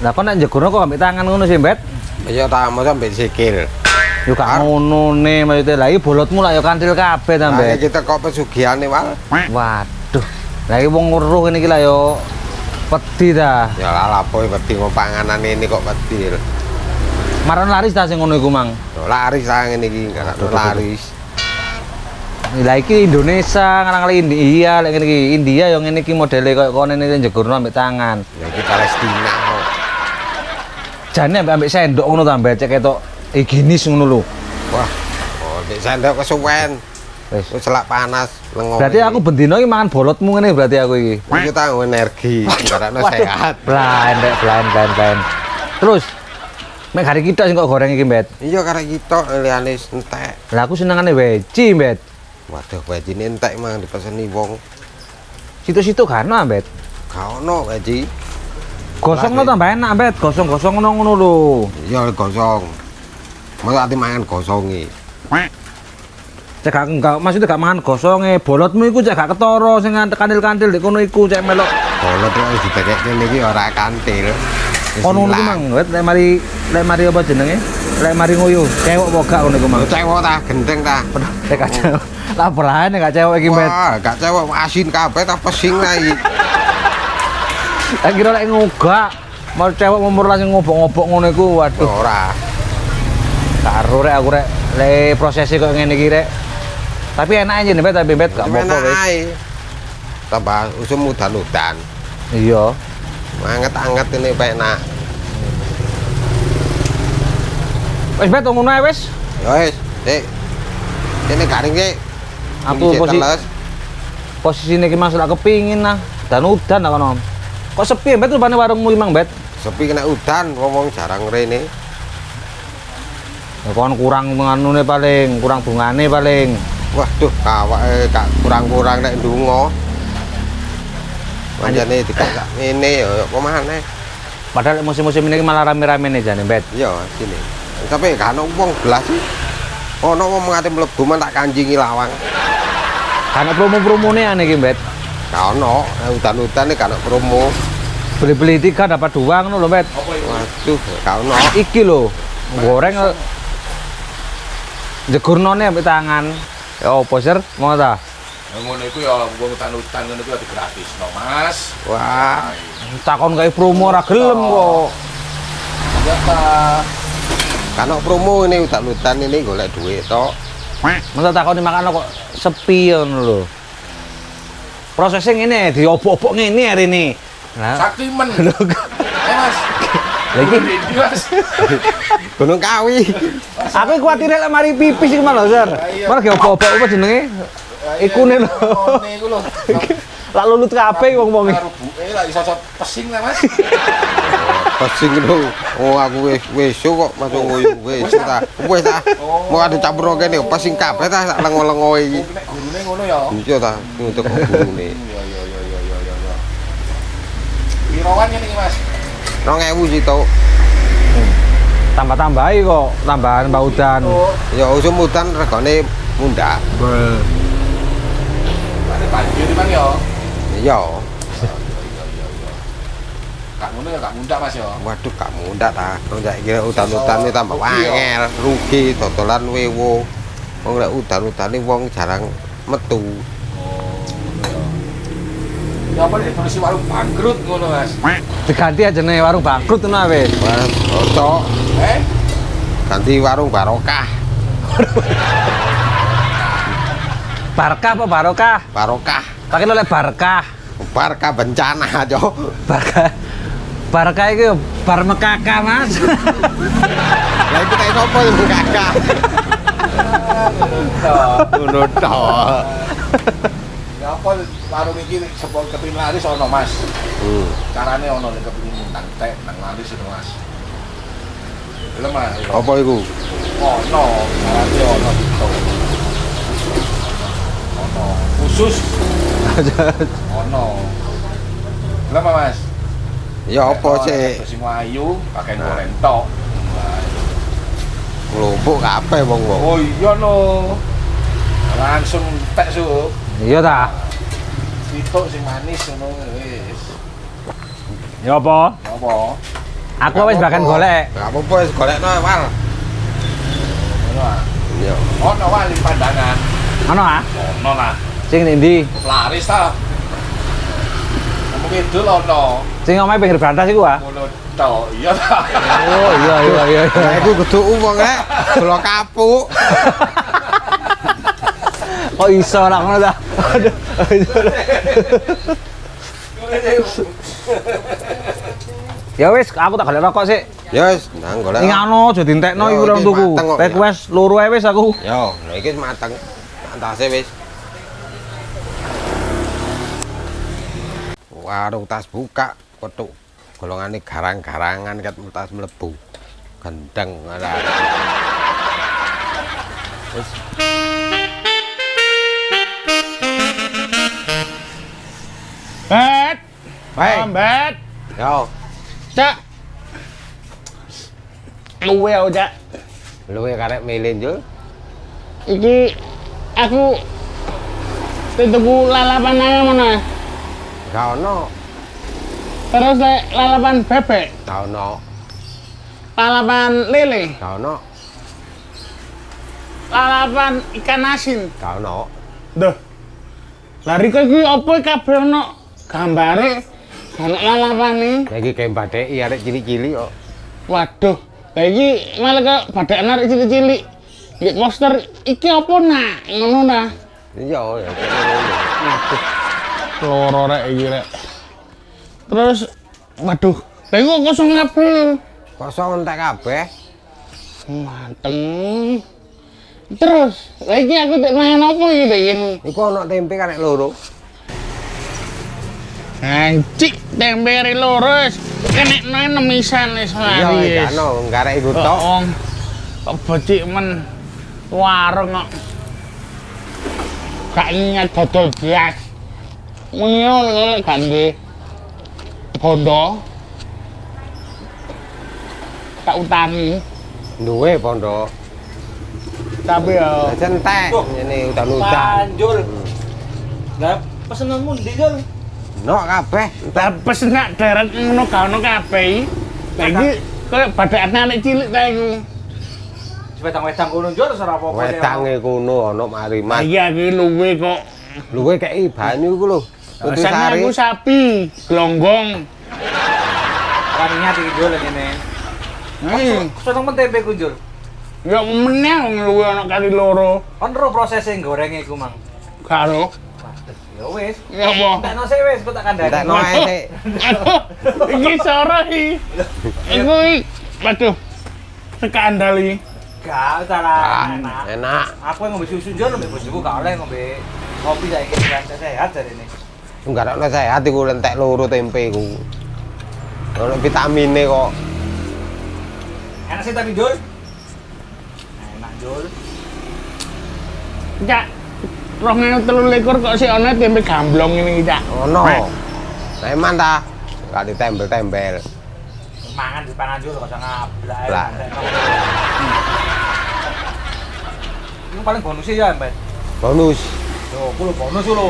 Lah kok nek njegurno kok ambek tangan ngono sih, Bet? Ya tak mau sampe sikil. Yo gak ngono ne maksudnya. Lah iki bolotmu lah yo kantil kabeh ta, Nah, Bet. kita kok pesugihan wal. Waduh. Lah iki wong weruh ngene iki lah yo wedi ta. Ya lah lapo wedi kok panganan ini kok wedi. Maron laris ta sing ngono iku, Mang. Laris ta ngene iki, gak laris. Lah iki Indonesia ngarang kali India, lek ngene iki India yo ngene iki modele koyo kono ngene njegurno ambek tangan. Ya iki Palestina kok. Jane ambek sendok ngono ta, Bet, cek ketok higienis ngono lho. Wah, oh nek sendok kesuwen. Wis. Wis selak panas lengo. Berarti aku bendino iki mangan bolotmu ngene berarti aku iki. iki tanggo energi, karena sehat. Blind. Terus mek hari kita sing kok goreng iki, Bet. Iya karek kita liyane entek. Lah aku senengane weci, Bet. Waduh, wajine entek mang dipeseni wong. Situ-situ kan ono, Bet. Gak ono waji. Gosong lo tambah enak, Bet. Gosong-gosong ngono lho. Ya gosong. Mau ati mangan gosongi. Cek gak maksudnya gak mangan gosonge. Bolotmu iku cek gak ketara sing kantil-kantil di kono iku cek melok. Bolot kok didekek kene iki ora kantil. Ono ngono ku Mang, Bet. Lek mari apa jenenge? Lek mari ngoyo, cewek apa gak ngono iku, Mang? Cewek ta gendeng ta. Cek gak cewek. Lah berane gak cewek iki, Bet. Wah, gak cewek asin kabeh ta pesing ta iki. Tak kira lek ngogak, mau cewek umur langsung ngobok-ngobok ngono iku, waduh. Ora. Karo rek aku rek, le prosesnya kok ngene iki rek. Tapi enak aja nih, Bet, tapi Bet gak apa-apa wis. Tambah usum udan-udan. Iya. Anget-anget ini enak. Wis Bet ngono ae wis. Ya wis, Dik. Ini garing sih. Aku posisine iki Mas lak kepingin nah. Dan udan lah kono. Kok sepi Bet rupane warungmu iki Mang, Bet? Sepi kena udan, wong jarang rene. Ya kon kurang menganune paling, kurang bungane paling. Waduh, kawake gak kurang-kurang nek ndonga. Manjane dikak ngene ya kok maneh. Padahal musim-musim ini malah rame-rame nih jane, Bet. Iya, sini. Tapi gak ono wong belas sih. Ono wong ngate mlebu man tak kanjingi lawang. Karena promo-promone aneh iki, Bet. Gak ono, udan-udan iki gak ono promo. Beli-beli 3 dapat 2 ngono lho, Bet. Waduh, gak ono. Iki lho, goreng jegurnone ambek tangan. Ya opo, Sir? Mau ta? Ngono iku ya wong utan-utan ngono iku gratis no, Mas. Wah, Takon kae promo ora gelem kok. Ya ta. kan promo ini udan-udan ini golek duit tok. Masa takon makan kok sepi ngono lho. Prosesnya ngene, diobok-obok ngene hari ini. Nah, Saktimen. Mas. lagi Mas. Gunung Kawi. aku kuwatir lek mari pipis iki malah, Sir. Malah diobok-obok apa jenenge? Ikune lho. Ngene iku lho. Lah lulut kabeh wong-wong iki. Karo buke lah iso pesing lah, Mas. Pesing lho. Oh aku wis kok masuk ngoyo wis ta. Wis ta. Mau ada campur kene pesing kabeh ta sak lengo-lengo iki. Nek gurune ngono ya. Iya ta, untuk gurune. Ya. Pirawan ngene iki, Mas? 2000 sih tau. Tambah-tambahi kok, tambahan mbak udan. Ya usum udan regane mundak. Ada banjir Bang ya. Iya. Kak ngono ya gak mundak Mas ya. Waduh gak mundak ta. Wong sak kira udan-udan iki tambah angel, rugi dodolan wewo. Wong lek udan-udane wong jarang metu. Ya apa nek terus warung bangkrut ngono, Mas. Diganti aja nih warung bangkrut ngono wis. Wah, cocok. Ganti warung barokah. Barkah apa barokah? Barokah. Pakai oleh barkah. Barokah bencana, Cok. Barkah. Barkah iki bar mekaka, Mas. Lah itu kayak sapa yang kakak? Ngono tok. Ya apa warung iki sepol kepingin laris ono, Mas. Carane ono nek kepingin muntang tek nang laris itu, Mas. Lha Mas. Apa iku? Ono, carane ono gitu. Ono khusus. Ono. Lha Mas. Ya apa sih? Terus mau ayu pakai goreng tok. Nglumpuk kabeh wong-wong. Oh iya no. Langsung tek su. Iya ta? Sitok sing manis ngono wis. Ya apa? Apa? Aku wis bahkan golek. Gak apa-apa wis golekno wal. Ngono ah. Iya. Ono wali pandangan. Ono ah? Ono lah. Sing ndi? Laris ta. Ngomong itu ono. Sing omahe pinggir brantas iku ah. Ngono to. Iya ta. Oh iya. Nah, iku kudu wong rek, gula kapuk. Kok iso ora ngono ta? Aduh. Ya wis, aku tak golek rokok sik. Ya wis, nang golek. Ning anu aja dientekno Yo, iku lho iki tuku. mateng kok, Request loro ae wis aku. Yo, lha iki mateng. Antase wis. Warung tas buka, petuk golongane garang-garangan ket tas mlebu. Gendeng ora. Wis. Bet, Baik. Bet, Yo, Cak. Luwe aku, Cak. luwe karek milih yo. Iki aku tuku lalapan ae mana. Gak ono, Terus lalapan bebek, gak ono, lalapan lele, gak ono, lalapan ikan asin. gak ono. Duh. Lari kok iki opo kabeh ono gambare ana lalapane. Lagi kayak badai arek cilik-cilik kok. Waduh. Lah iki malah kok badak arek cilik-cilik. Nggih poster iki opo nak? Ngono ta. Iya, ya. Loro rek iki rek. Terus waduh, lha iku kosong kabeh. Kosong entek kabeh. Mateng. Terus, lha iki aku tek mangan apa iki tek iki? Iku ono tempe karek loro. Anjing, tempe ri loro wis kenekno nemisan wis Iya, lari. gak ono, garek iku tok. Tok. Kok becik men warung kok. Gak niat dodol beras. Muni oleh gandhe bondo. Tak utangi, Duwe pondok. tapi ya Entek ngene udan-udan. Panjul. Lah pesenanmu ndi, Jul? Nok kabeh. tak pesen nak deret ngono gak ono kabeh. Lah iki koyo badakane anak cilik ta iki. Wedang-wedang kono Jul ora apa-apa. Wedange kuno ono mari Mas. Iya iki luwe kok. Luwe kei banyu iku lho. Putu Rasane sari. aku sapi, glonggong. Ora niat iki Jul ngene. Seneng men tempe ku Jul. Ya meneh wong luwe ana kali loro. Kon ro prosese gorenge iku, Mang. Karo. Ya wis. Ya apa? Entekno sik wis, kok tak kandhani. Entekno ae sik. Aduh, iki soro iki. Iku waduh. Skandal iki. Gak cara Ah, enak. enak. Aku yang ngombe susu Jul, ngombe bojoku gak oleh ngombe kopi saiki kan sehat jarene. Enggak ono sehat iku entek loro tempe iku. Ono vitamine kok. Enak sih tapi Jul. Enak Jul. Cak, 2023 kok sih ana tempe gamblong ini Cak. Ono. Eman ta? Gak ditembel-tembel. Mangan dipangan Jul kok sangat Blah. blah. Ini paling bonusnya ya, Mbak. Bonus. Yo, aku lho bonus lho.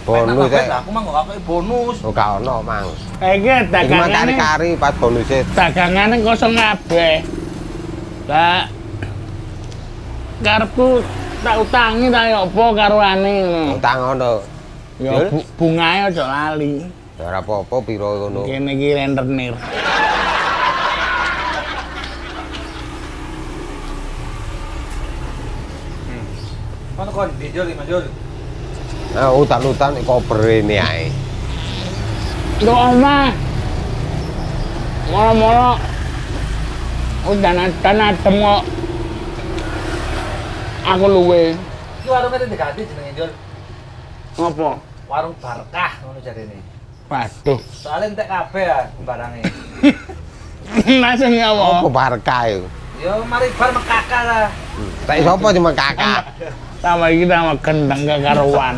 Bonus Enak, e. aku mah gak pakai bonus. Oh, gak ono, Mang. Iki Iki mah dagangane kari-kari pas bonusnya. dagangane kosong kabeh. Lah karepku tak utangi ta ya apa karo ane ngono. Utang ono. Ya Jul? bungae aja lali. Ya ora apa-apa piro ngono. Kene iki rentenir. Kono kon di Jul 5 Jul. Nah, utan-utan koper ini ae. Yo omah. Moro-moro udah adem kok. Aku luwe. Iki warungnya diganti jenenge Jul. Ngopo? Warung Barkah ngono jarene. Waduh. Soalnya entek kabeh ya barangnya. Langsung ya Apa apa? barca iku? Yo mari bar mekakak lah. Tak sapa cuma kakak. Tambah iki tambah gendeng kekaruan.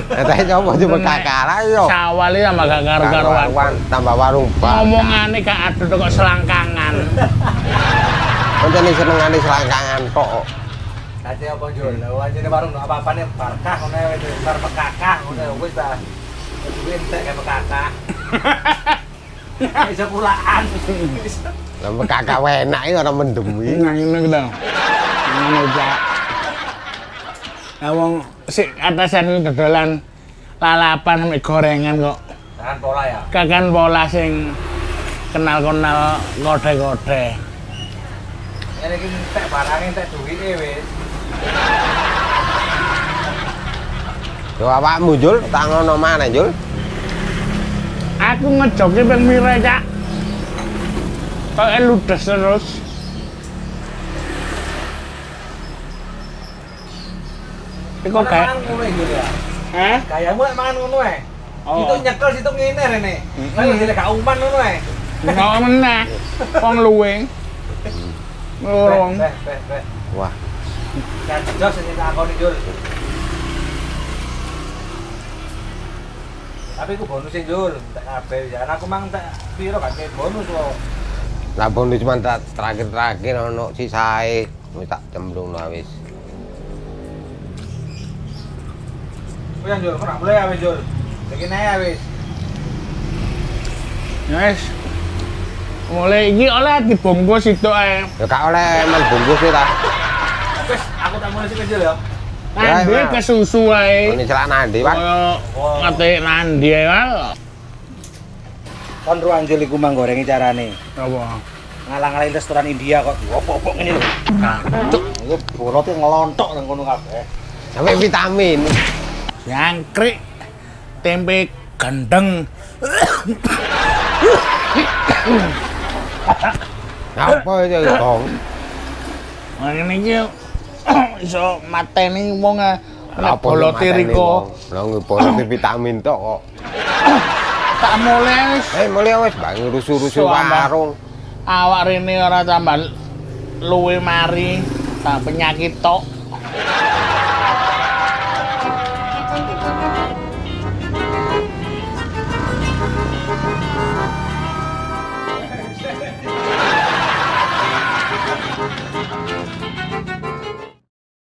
Tak sapa cuma kakak lah yo. Sawali tambah gak karu-karuan. Karuan, tambah warung bar. Ngomongane gak adut kok selangkangan. Pancen senengane selangkangan tok. Dadi apa Jul? Lah anjene warung apa-apane Barkah ngono wis bar mekakak ngono wis ta. Duwe entek kayak mekakak. Bisa pulaan. Lah kakak enak iki ora mendem iki. Nah ngene ku to. Ngono Cak. Lah wong sik atasan ku dodolan lalapan mek gorengan kok. Jangan pola ya. Kakan pola sing kenal-kenal kode-kode. Ini iki entek barang entek duwike wis. Yo awakmu Jul, tak ngono maneh Jul. Aku ngejoki ping mire Cak. Kok ludes terus. Iku kayak ngono iki ya. Hah? Kayamu nek mangan ngono ae. Oh. Itu nyekel situ ngene rene. Lah sile gak umpan ngono ae. Nggak meneh. Wong luwe. Lorong. Beh. Wah, Kan jos sing tak akoni Jul. Tapi ku bonus sing Jul, tak kabeh ya. Aku mang tak piro gak ke bonus kok. lah bonus cuma terakhir ono sisae. Wis tak cemplungno wis. Wis Jul, ora boleh ya wis Jul. Iki nae wis. Wes. Mulai iki oleh dibungkus itu ae. Ya gak oleh men bungkus ta. Wis, aku tak mulai sik Jul ya. Nandi Ya, ke susu ae. Ini celak nandi, Pak. Kaya ngate nandi ae wae. Kon ruang Jul iku mang gorengi carane. Apa? Ngalang-alang restoran India kok diopok-opok ngene lho. Cuk, iku bolote ngelontok nang kono kabeh. Sampai vitamin. Jangkrik. Tempe gendeng. Apa itu Bong? Ngene iki iso mateni wong nek bolote riko. Lah bolote vitamin tok kok. Tak mulai wis Mulai wis bang rusuh-rusuh Suambah. warung. awak rene ora tambah luwe mari tak penyakit tok.